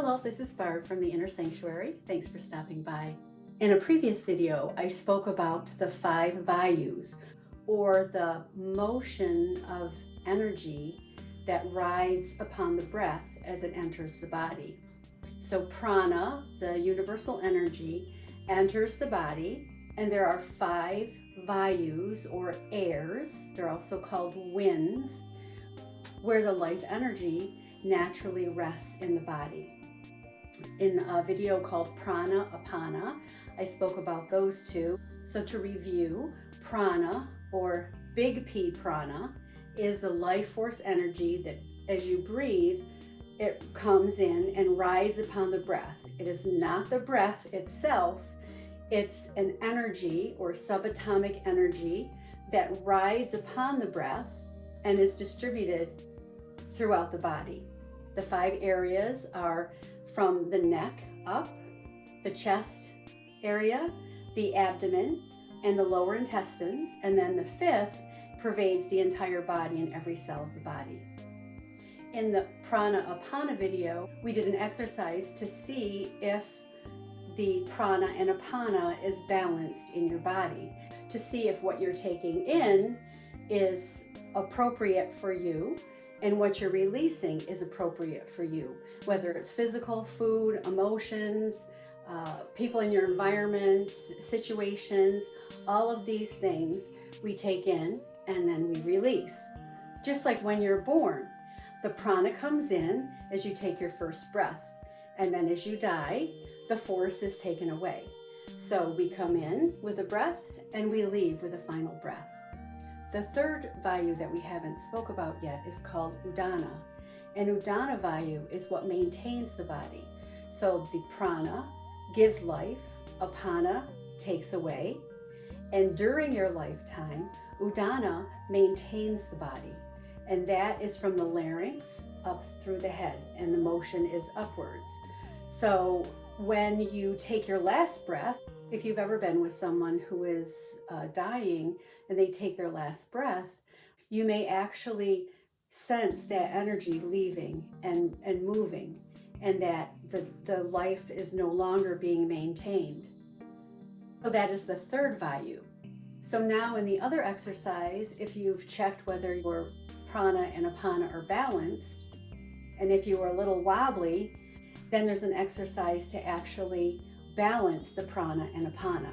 Hello, this is Barb from the Inner Sanctuary. Thanks for stopping by. In a previous video, I spoke about the 5 Vayus, or the motion of energy that rides upon the breath as it enters the body. So prana, the universal energy, enters the body, and there are 5 Vayus, or airs, they're also called winds, where the life energy naturally rests in the body. In a video called Prana and Apana, I spoke about those 2. So to review, prana, or big P prana, is the life force energy that as you breathe, it comes in and rides upon the breath. It is not the breath itself, it's an energy or subatomic energy that rides upon the breath and is distributed throughout the body. The 5 areas are from the neck up, the chest area, the abdomen, and the lower intestines, and then the 5th pervades the entire body and every cell of the body. In the Prana and Apana video, we did an exercise to see if the Prana and Apana is balanced in your body, to see if what you're taking in is appropriate for you and what you're releasing is appropriate for you, whether it's physical, food, emotions, people in your environment, situations, all of these things we take in and then we release. Just like when you're born, the prana comes in as you take your first breath, and then as you die, the force is taken away. So we come in with a breath and we leave with a final breath. The 3rd Vayu that we haven't spoke about yet is called udana. And udana Vayu is what maintains the body. So the prana gives life, apana takes away, and during your lifetime, udana maintains the body. And that is from the larynx up through the head, and the motion is upwards. So when you take your last breath, if you've ever been with someone who is dying and they take their last breath, you may actually sense that energy leaving and moving, and that the life is no longer being maintained. So that is the 3rd Vayu. So now in the other exercise, if you've checked whether your prana and apana are balanced, and if you are a little wobbly, then there's an exercise to actually balance the prana and apana.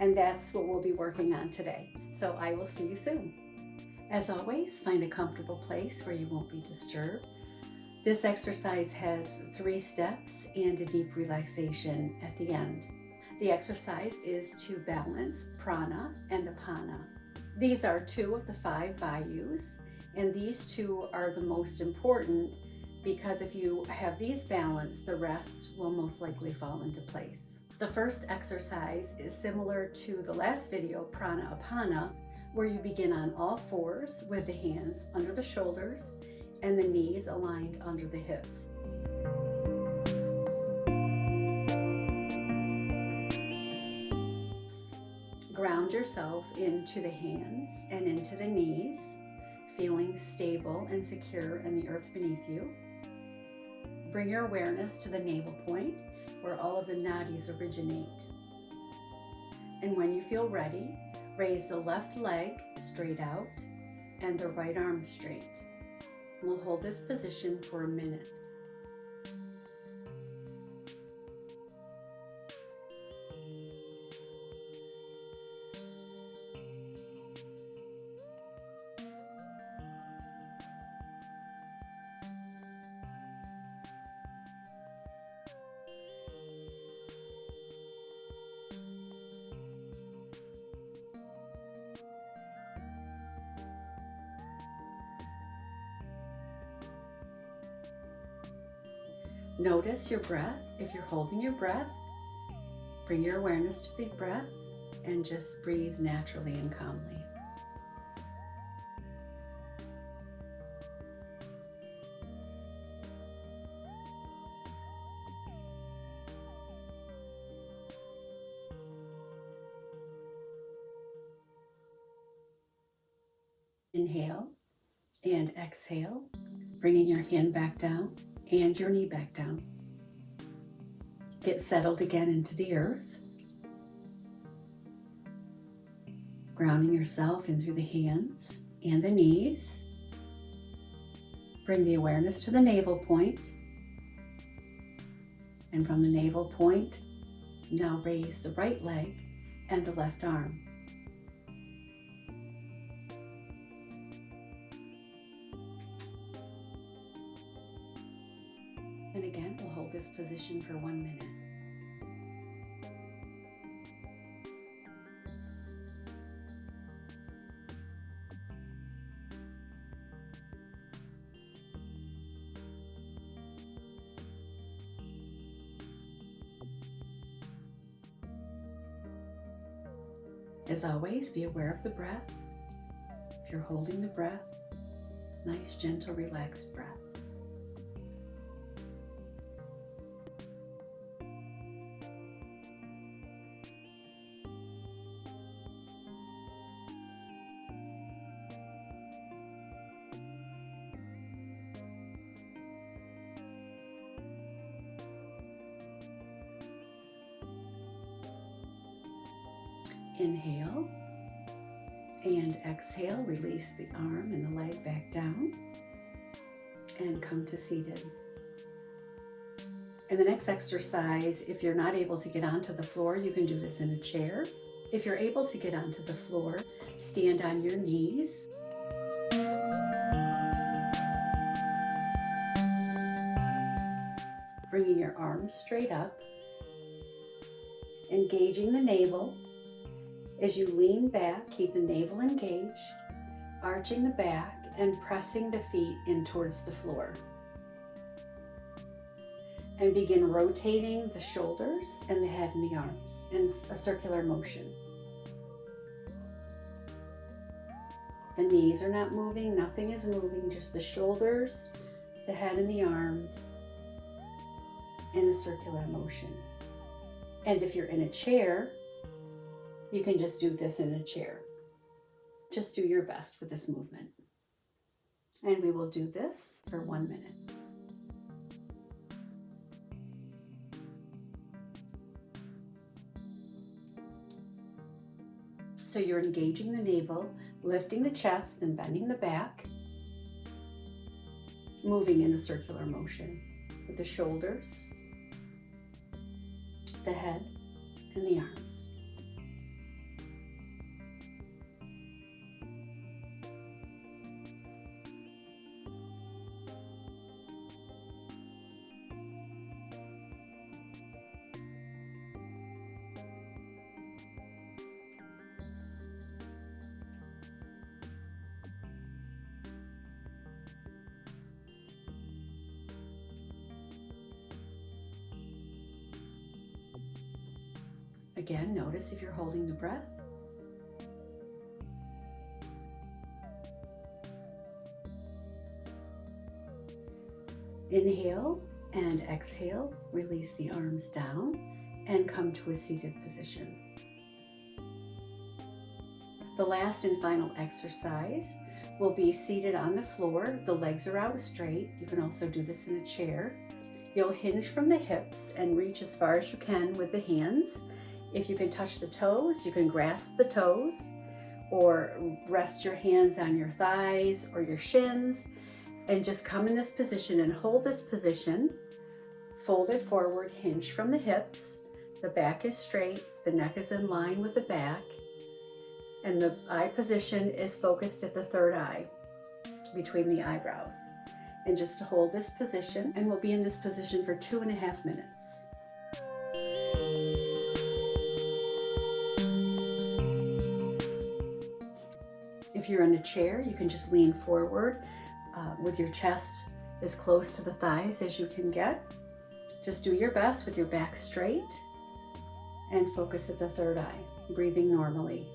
And that's what we'll be working on today. So I will see you soon. As always, find a comfortable place where you won't be disturbed. This exercise has 3 steps and a deep relaxation at the end. The exercise is to balance prana and apana. These are 2 of the 5 Vayus, and these 2 are the most important, because if you have these balanced, the rest will most likely fall into place. The first exercise is similar to the last video, Prana Apana, where you begin on all 4s with the hands under the shoulders and the knees aligned under the hips. Ground yourself into the hands and into the knees, feeling stable and secure in the earth beneath you. Bring your awareness to the navel point, where all of the nadis originate. And when you feel ready, raise the left leg straight out and the right arm straight. And we'll hold this position for a minute. Notice your breath. If you're holding your breath, bring your awareness to the breath and just breathe naturally and calmly. Inhale and exhale, bringing your hand back down and your knee back down. Get settled again into the earth. Grounding yourself in through the hands and the knees. Bring the awareness to the navel point. And from the navel point, now raise the right leg and the left arm. And again, we'll hold this position for 1 minute. As always, be aware of the breath. If you're holding the breath, nice, gentle, relaxed breath. Inhale and exhale, release the arm and the leg back down and come to seated. In the next exercise, if you're not able to get onto the floor, you can do this in a chair. If you're able to get onto the floor, stand on your knees. Bringing your arms straight up, engaging the navel. As you lean back, keep the navel engaged, arching the back and pressing the feet in towards the floor. And begin rotating the shoulders and the head and the arms in a circular motion. The knees are not moving, nothing is moving, just the shoulders, the head and the arms in a circular motion. And if you're in a chair, you can just do this in a chair. Just do your best with this movement. And we will do this for 1 minute. So you're engaging the navel, lifting the chest and bending the back, moving in a circular motion with the shoulders, the head, and the arms. Again, notice if you're holding the breath. Inhale and exhale, release the arms down and come to a seated position. The last and final exercise will be seated on the floor. The legs are out straight. You can also do this in a chair. You'll hinge from the hips and reach as far as you can with the hands. If you can touch the toes, you can grasp the toes or rest your hands on your thighs or your shins and just come in this position and hold this position. Fold it forward, hinge from the hips. The back is straight, the neck is in line with the back, and the eye position is focused at the third eye between the eyebrows. And just to hold this position, and we'll be in this position for 2.5 minutes. If you're in a chair, you can just lean forward with your chest as close to the thighs as you can get. Just do your best with your back straight and focus at the third eye, breathing normally.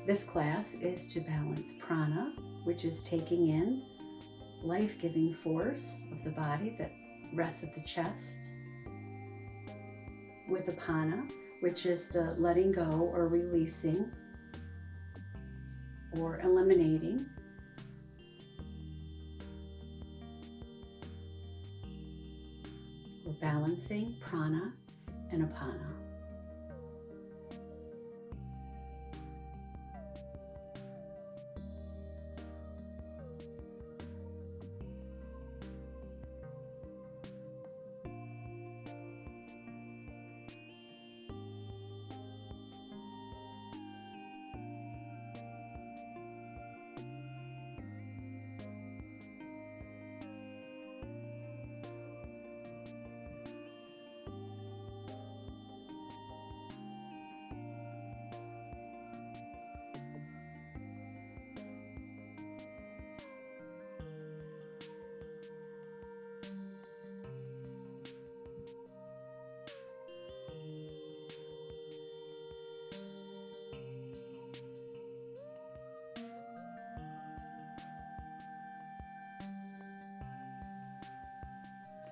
This class is to balance prana, which is taking in life-giving force of the body that rests at the chest, with apana, which is the letting go or releasing or eliminating. We're balancing prana and apana.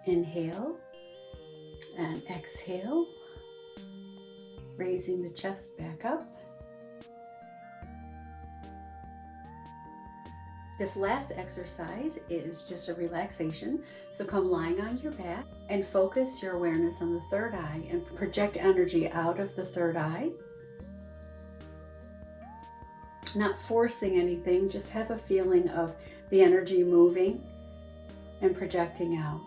Inhale and exhale, raising the chest back up. This last exercise is just a relaxation, so come lying on your back and focus your awareness on the third eye and project energy out of the third eye. Not forcing anything, just have a feeling of the energy moving and projecting out.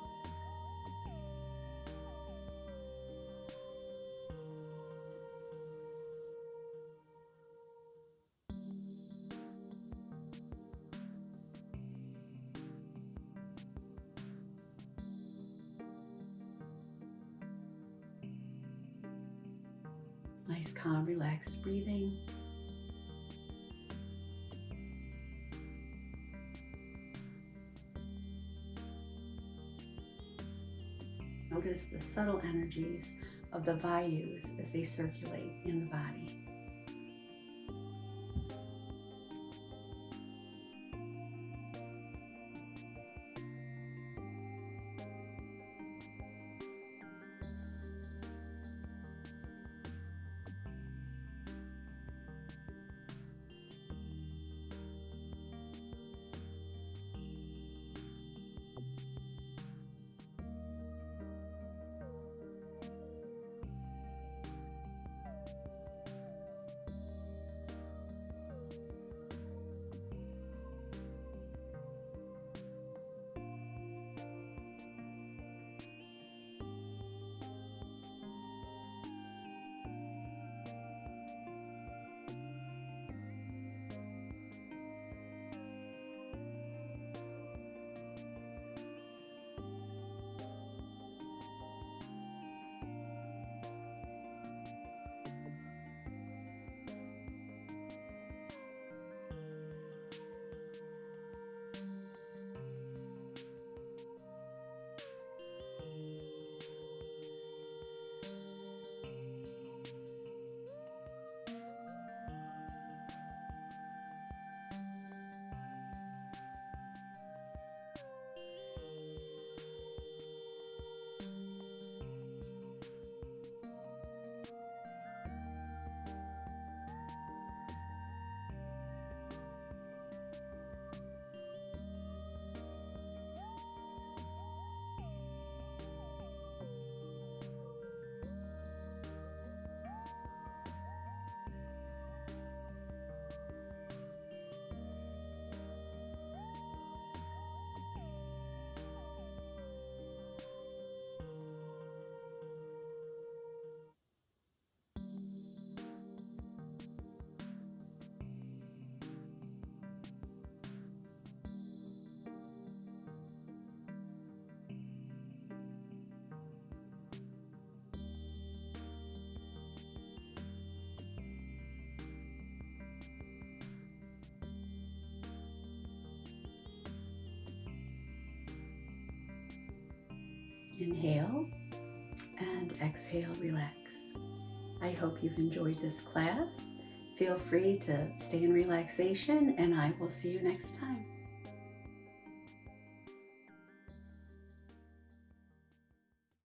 Nice, calm, relaxed breathing. Notice the subtle energies of the Vayus as they circulate in the body. Inhale and exhale, relax. I hope you've enjoyed this class. Feel free to stay in relaxation, and I will see you next time.